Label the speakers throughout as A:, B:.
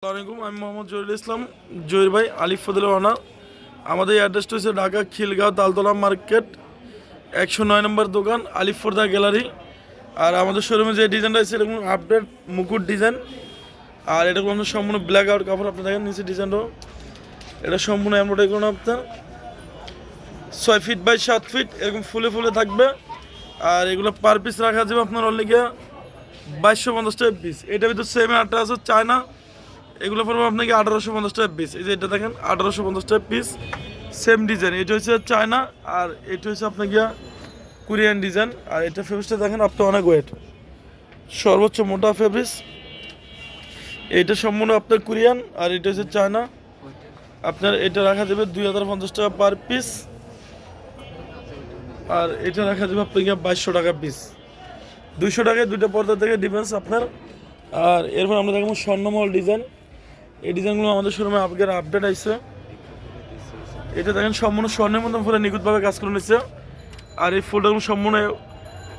A: আসসালামাইকুম, আমি মোহাম্মদ জহিরুল ইসলাম, জহির ভাই আলিফ ফজলের ওনার। আমাদের অ্যাড্রেসটা হচ্ছে ঢাকা খিলগাঁও তালতলা মার্কেট 109 নম্বর দোকান, আলিফ ফোর্দা গ্যালারি। আর আমাদের শোরুমে যে ডিজাইনটা আছে এরকম আপডেট মুকুট ডিজাইন। আর এটা কোনো সম্পূর্ণ ব্ল্যাক আউট কাপড়, আপনি দেখেন নিচে ডিজাইনটাও এটা সম্পূর্ণ এমব্রয়ডারি করুন আপনার 6 ফিট বাই 7 ফিট এরকম ফুলে ফুলে থাকবে। আর এগুলো পার পিস রাখা যাবে আপনার অনলি গিয়া 2250 টাকা পিস। এটার ভিতরে সেম আটটা আছে চায়না, এগুলো পড়বে আপনাকে 1850 টাকা পিস। এই যে এটা দেখেন 1850 টাকা পিস, সেম ডিজাইন। এটা হচ্ছে চায়না আর এটা হচ্ছে আপনার গিয়া কোরিয়ান ডিজাইন। আর এটা ফেব্রিক্সটা দেখেন আপনার অনেক ওয়েট, সর্বোচ্চ মোটা ফেব্রিক্স। এইটা সম্পূর্ণ আপনার কোরিয়ান আর এটা হচ্ছে চায়না। আপনার এটা রাখা যাবে 2050 টাকা পার পিস। আর এটা রাখা যাবে আপনার গিয়া 2200 টাকা পিস। 200 টাকায় দুইটা পর্দা থেকে ডিফারেন্স আপনার। আর এরপর আমরা দেখবো স্বর্ণমহল ডিজাইন। এই ডিজাইনগুলো আমাদের শোরুমে আপডেট আসছে। এটা দেখেন সম্পূর্ণ স্বর্ণের মধ্যে ফুলে নিখুঁতভাবে কাজ করে নিচ্ছে। আর এই ফুলটাগুলো সম্পূর্ণ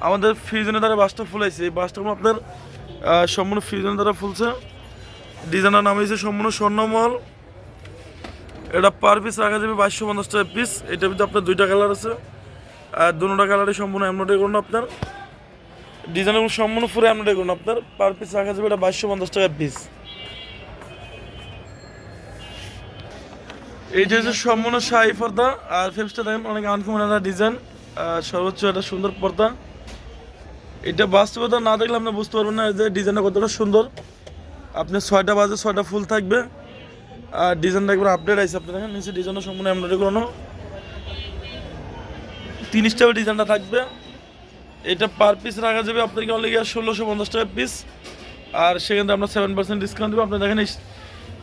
A: আমাদের ফিউজনের দ্বারা বাসটা ফুলাইছে। এই বাসটাগুলো আপনার সম্পূর্ণ ফিউজনের দ্বারা ফুলছে। ডিজাইনের নাম হয়েছে সম্পূর্ণ স্বর্ণমহল। এটা পার পিস রাখা যাবে 2250 টাকা পিস। এটার ভিতরে আপনার দুইটা কালার আছে আর দুটোটা কালারে সম্পূর্ণ এমব্রয়ডারি করুন আপনার। ডিজাইনগুলো সম্পূর্ণ ফুলে এমব্রয়ডারি করুন আপনার। পার পিস রাখা যাবে এটা 2250 টাকা পিস। এইটা হচ্ছে সম্পূর্ণ শাহী পর্দা। আর ফেব্রিক্সটা দেখেন অনেক আনকমন একটা ডিজাইন, সর্বোচ্চ একটা সুন্দর পর্দা। এটা বাস্তবতা না দেখলে আপনি বুঝতে পারবেন না যে ডিজাইনটা কতটা সুন্দর। আপনি 6টা বাজে 6টা ফুল থাকবে। আর ডিজাইনটা একবার আপডেট আছে, আপনি দেখেন নিচে ডিজাইনটা সম্পূর্ণ এমব্রয়ডারি করানো 3 স্টেপের ডিজাইনটা থাকবে। এটা পার পিস রাখা যাবে আপনাকে অনলি 1650 টাকা পিস। আর সেখান থেকে আমরা 7% ডিসকাউন্ট দেবো। আপনি দেখেন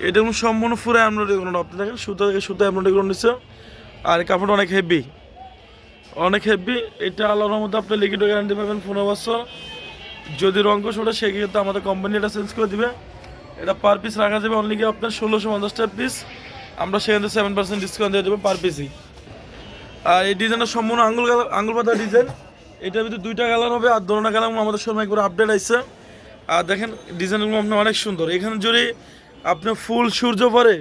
A: এটা কোনো সম্পূর্ণ পুরো এমব্রয়ডারি করানো, আপনি দেখেন সুতা থেকে সুতা এমব্রয়ডারি করে নিচ্ছে। আর কাপড়টা অনেক হেভি, অনেক হেভি। এটা আল্লাহর মধ্যে আপনি লিখিত গ্যারান্টি পাবেন 15 বছর। যদি রঙ ওঠে সেক্ষেত্রে আমাদের কোম্পানি এটা চেঞ্জ করে দিবে। এটা পার পিস রাখা যাবে অনলি আপনার 1650 টাকা পিস। আমরা সেখান থেকে 7% ডিসকাউন্ট দিয়ে দেবো পার পিসই। আর এই ডিজাইনটা সম্পূর্ণ আঙুল পাতা ডিজাইন। এটার ভিতরে দুইটা কালার হবে আর দোনো কালার আমাদের সময় একবার আপডেট আসছে। আর দেখেন ডিজাইনগুলো আপনার অনেক সুন্দর। এখানে যদি আপনি ফুল সূর্য পরে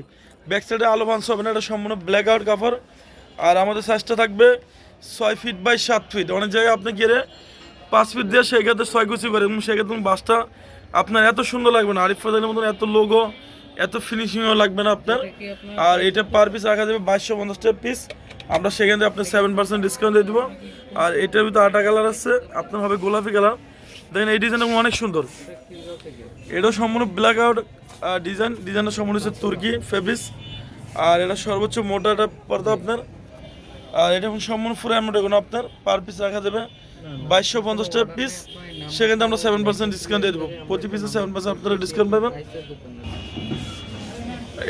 A: ব্যাক সাইডে আলো বাঁধতে হবে না, এটা সম্পূর্ণ ব্ল্যাক আউট কাপড়। আর আমাদের সাইজটা থাকবে 6 ফিট বাই 7 ফিট। অনেক জায়গায় আপনি গিয়ে 5 ফিট দিয়ে সেক্ষেত্রে 6 কুচি করে এবং সেক্ষেত্রে বাসটা আপনার এত সুন্দর লাগবে না। আরিফ ফজলের মতন এত লোগো এত ফিনিশিংও লাগবে না আপনার। আর এটা পার পিস রাখা যাবে 2250 টাকা পিস। আমরা সেখান থেকে আপনার 7% ডিসকাউন্ট দিয়ে দেবো। আর এটার ভিতরে 8টা কালার আছে, আপনার হবে গোলাপি কালার। দেখেন এই ডিজাইনটা অনেক সুন্দর। এটাও সম্পূর্ণ ব্ল্যাক আউট ডিজাইনটা সম্পূর্ণ হচ্ছে তুর্কি ফেব্রিক্স। আর এটা সর্বোচ্চ মোটা একটা পর্দা আপনার। আর এটা সম্পূর্ণ ফুল এমব্রয়ডারি কোনো আপনার পার পিস রাখা যাবে 2250 টাকা পিস। সেখান থেকে আমরা 7% ডিসকাউন্ট দিয়ে দেবো। প্রতি পিসে 7% আপনারা ডিসকাউন্ট পাবেন।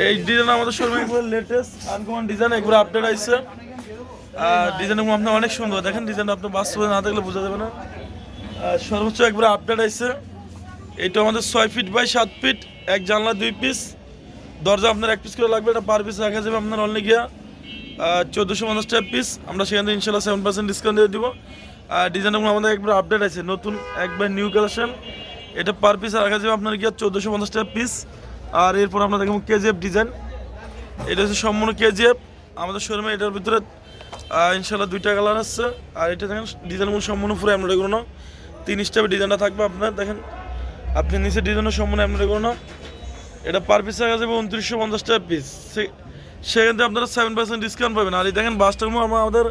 A: এই ডিজাইন আমাদের শোরুমে লেটেস্ট আনকমন ডিজাইন একবার আপডেট আসছে। আর ডিজাইনগুলো আপনার অনেক সুন্দর। দেখেন ডিজাইনটা আপনি বাস্তবে না দেখলে বোঝা যাবে না। সর্বোচ্চ একবার আপডেট আসছে। এটা আমাদের 6 ফিট বাই 7 ফিট, এক জানলা 2 পিস, দরজা আপনার 1 পিস করে লাগবে। এটা পার পিস রাখা যাবে আপনার অনলি গিয়া 1450 টাকা পিস। আমরা সেখান থেকে ইনশাল্লাহ 7% ডিসকাউন্ট দিয়ে দেবো। আর ডিজাইনগুলো আমাদের একবার আপডেট আছে, নতুন একবার নিউ কালেকশন। এটা পার পিস রাখা যাবে আপনার গিয়া 1450 টাকা পিস। আর এরপর আমরা দেখবো কেজিএফ ডিজাইন। এটা হচ্ছে সম্পূর্ণ কেজিএফ আমাদের শোরুমে। এটার ভিতরে ইনশাল্লাহ 2টা কালার আসছে। আর এটা দেখেন ডিজাইনগুলো সম্পূর্ণ পুরো এমব্রয়ডারি করানো 3 স্টেপের ডিজাইনটা থাকবে আপনার। দেখেন আপনি নিচে ডিজাইনের সম্পূর্ণ এমব্রয়ডারি করানো। এটা পার পিস রাখা যাবে 2950 টাকা পিস। সেখান থেকে আপনারা 7% ডিসকাউন্ট পাবেন। আর এই দেখেন বাসটাগুলো আমরা আমাদের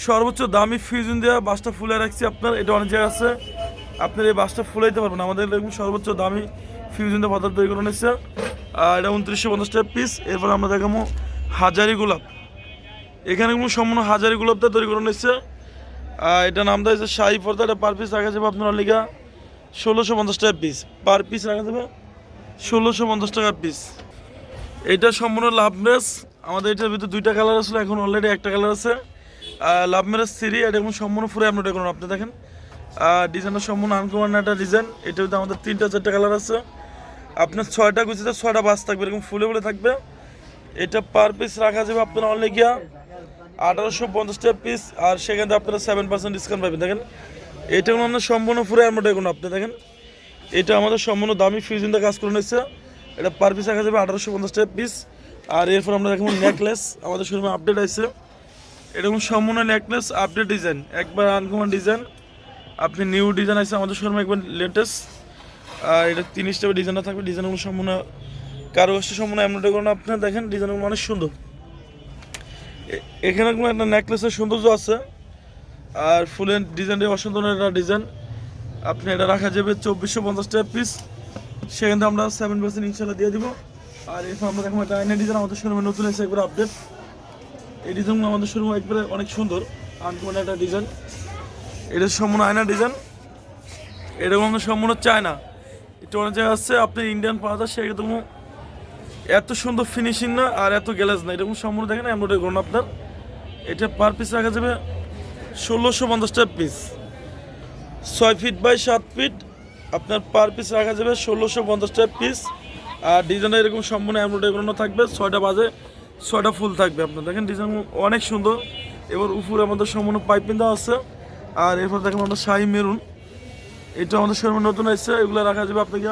A: সর্বোচ্চ দামি ফিউজন দেওয়া বাসটা ফুলে রাখছি আপনার। এটা অনেক জায়গায় আছে, আপনার এই বাসটা ফুলাইতে পারবেন। আমাদের এরকম সর্বোচ্চ দামি ফিউজন দিয়ে পাথর তৈরি করে নিচ্ছে। আর এটা 2950 টাকা পিস। এরপর আমরা দেখাবো হাজারি গোলাপ। এখানে কোনো সম্পূর্ণ হাজারি গোলাপটা তৈরি করে নিচ্ছে। এটা নামটা হচ্ছে শাহী পর্দা। এটা পার পিস রাখা যাবে আপনার লিগা 1650 টাকা পিস। পার পিস রাখা যাবে 1650 টাকা পিস। এটা সম্পূর্ণ লাভ ম্যারেজ। আমাদের এটার ভিতরে 2টা কালার আসলে, এখন অলরেডি একটা কালার আছে লাভ ম্যারেজ 3। এটা এখন সম্পূর্ণ ফুরে এমব্রয়ডারি করুন। আপনি দেখেন ডিজাইনটা সম্পূর্ণ আনকমন একটা ডিজাইন। এটার ভিতরে আমাদের 3টা-4টা কালার আছে। আপনার 6টা কুচিতে 6টা বাস থাকবে, এরকম ফুলে ফুলে থাকবে। এটা পার পিস রাখা যাবে আপনার অনলি গিয়া 1850 টাকা পিস। আর সেখান থেকে আপনারা 7% ডিসকাউন্ট পাবেন। দেখেন এটা কোনো সম্পূর্ণ ফুরে এমব্রয়ডারি করুন। আপনি দেখেন এটা আমাদের সম্পূর্ণ দামি ফিউজনটা কাজ করে নিচ্ছে। এটা পার পিস রাখা যাবে 1850 টাকা পিস। আর এরপর আমরা দেখবো নেকলেস, আমাদের শোরুমে আপডেট আছে। এরকম সম্পূর্ণ নেকলেস আপডেট ডিজাইন, একবার আনকমন ডিজাইন, আপনি নিউ ডিজাইন আছে আমাদের শোরুমে একবার লেটেস্ট। আর এটা 3 স্টেপের ডিজাইনটা থাকবে, ডিজাইনগুলো সম্পূর্ণ কারুকাজ সম্পূর্ণ এমনটা করুন। আপনার দেখেন ডিজাইনগুলো অনেক সুন্দর, এখানে কোনো একটা নেকলেসের সৌন্দর্য আছে। আর ফুলের ডিজাইনটি অসুন্দর একটা ডিজাইন, আপনি এটা রাখা যাবে 2450 টাকা পিস। সেখান থেকে আমরা 7% ইনশাল্লাহ দিয়ে দিব। আর এরপর আমরা দেখো একটা আয়না ডিজাইন আমাদের শোরুমে নতুন এসে একবার আপডেট। এই ডিজাইনগুলো আমাদের শোরুমে একবারে অনেক সুন্দর আনকমন একটা ডিজাইন। এটা সম্পূর্ণ আয়না ডিজাইন, এরকম আমাদের সম্পূর্ণ চায়না, একটু অনেক জায়গায় আসছে আপনার ইন্ডিয়ান পাওয়া যায়, সেরকম এত সুন্দর ফিনিশিং না আর এত গ্যালাজ না, এরকম সম্পূর্ণ দেখেন এমব্রয়ডারি করুন আপনার। এটা পার পিস রাখা যাবে 1650 টাকা পিস, 6 ফিট বাই 7 ফিট, আপনার পার পিস রাখা যাবে 1650 টাকা পিস। আর ডিজাইনটা এরকম সম্পূর্ণ এমব্রয়ডারি করানো থাকবে, 6টা বাজে 6টা ফুল থাকবে। আপনার দেখেন ডিজাইন অনেক সুন্দর। এবার উপরে আমাদের সম্পূর্ণ পাইপিং দেওয়া আছে। আর এরপর দেখেন আমাদের শাহি মেরুন, এটা আমাদের শোরুমে নতুন আসছে, এগুলো রাখা যাবে আপনাকে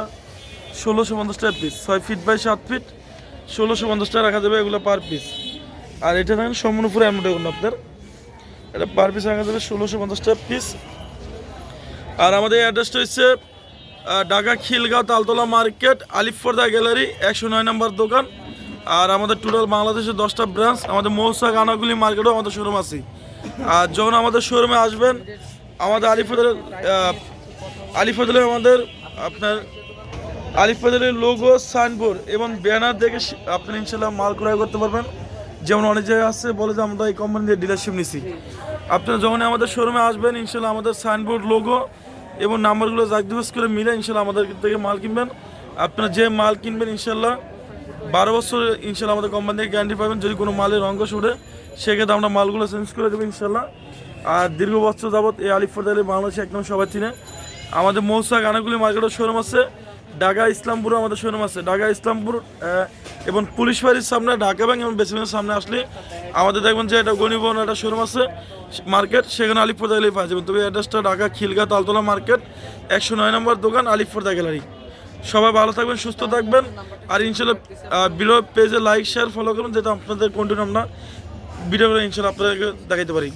A: 1650 টাকা পিস, 6 ফিট বাই 7 ফিট, 1650 টাকা রাখা যাবে এগুলো পার পিস। আর এটা দেখেন সম্পূর্ণ পুরো এমব্রয়ডারি করুন আপনার, এটা পার পিস রাখা যাবে 1650 টাকা পিস। আর আমাদের অ্যাড্রেসটা হচ্ছে ঢাকা খিলগাঁও তালতলা মার্কেট, আলিফপর্দা গ্যালারি, 109 নম্বর দোকান। আর আমাদের টোটাল বাংলাদেশের 10টা ব্রাঞ্চ, আমাদের মৌসা গানাগুলি মার্কেটেও আমাদের শোরুম আছে। আর যখন আমাদের শোরুমে আসবেন, আমাদের আলিফপর্দালে আমাদের আপনার আলিফপর্দালের লোগো, সাইনবোর্ড এবং ব্যানার দেখে আপনি ইনশাল্লাহ মাল ক্রয় করতে পারবেন। যেমন অনেক জায়গায় আছে বলে যে আমরা এই কোম্পানি দিয়ে ডিলারশিপ নিছি, আপনারা যখন আমাদের শোরুমে আসবেন ইনশাল্লাহ আমাদের সাইনবোর্ড, লোগো এবং নাম্বারগুলো জাগদিবস করে মিলে ইনশাল্লাহ আমাদের থেকে মাল কিনবেন। আপনারা যে মাল কিনবেন ইনশাল্লাহ 12 বছর ইনশাল্লাহ আমাদের কোম্পানি থেকে গ্যারান্টি পাবেন। যদি কোনো মালের রঙ ওঠে সেক্ষেত্রে আমরা মালগুলো চেঞ্জ করে দেবো ইনশাল্লাহ। আর দীর্ঘ বছর যাবত এই আলিফপর্দালে বাংলাদেশে একদম সবাই চিনে। আমাদের মৌসা গানাগুলি মার্কেটের শোরুম আছে, ঢাকা ইসলামপুরও আমাদের শোরুম আছে। ঢাকা ইসলামপুর এবং পুলিশ বাড়ির সামনে ঢাকা ব্যাংক এবং বেসিমের সামনে আসলে আমাদের দেখবেন যে এটা গণিবন একটা শোরুম আছে মার্কেট, সেখানে আলিফপর্দা গ্যালারি পাওয়া যাবেন। তবে অ্যাড্রেসটা ঢাকা খিলগাঁও তালতলা মার্কেট, 109 নম্বর দোকান, আলিফপর্দা গ্যালারি। সবাই ভালো থাকবেন, সুস্থ থাকবেন। আর ইনশাল্লাহ ভিডিও পেজে লাইক, শেয়ার, ফলো করুন, যেটা আপনাদের কন্টিনিউ আমরা ভিডিওগুলো ইনশাল্লাহ আপনাদেরকে দেখাতে পারি।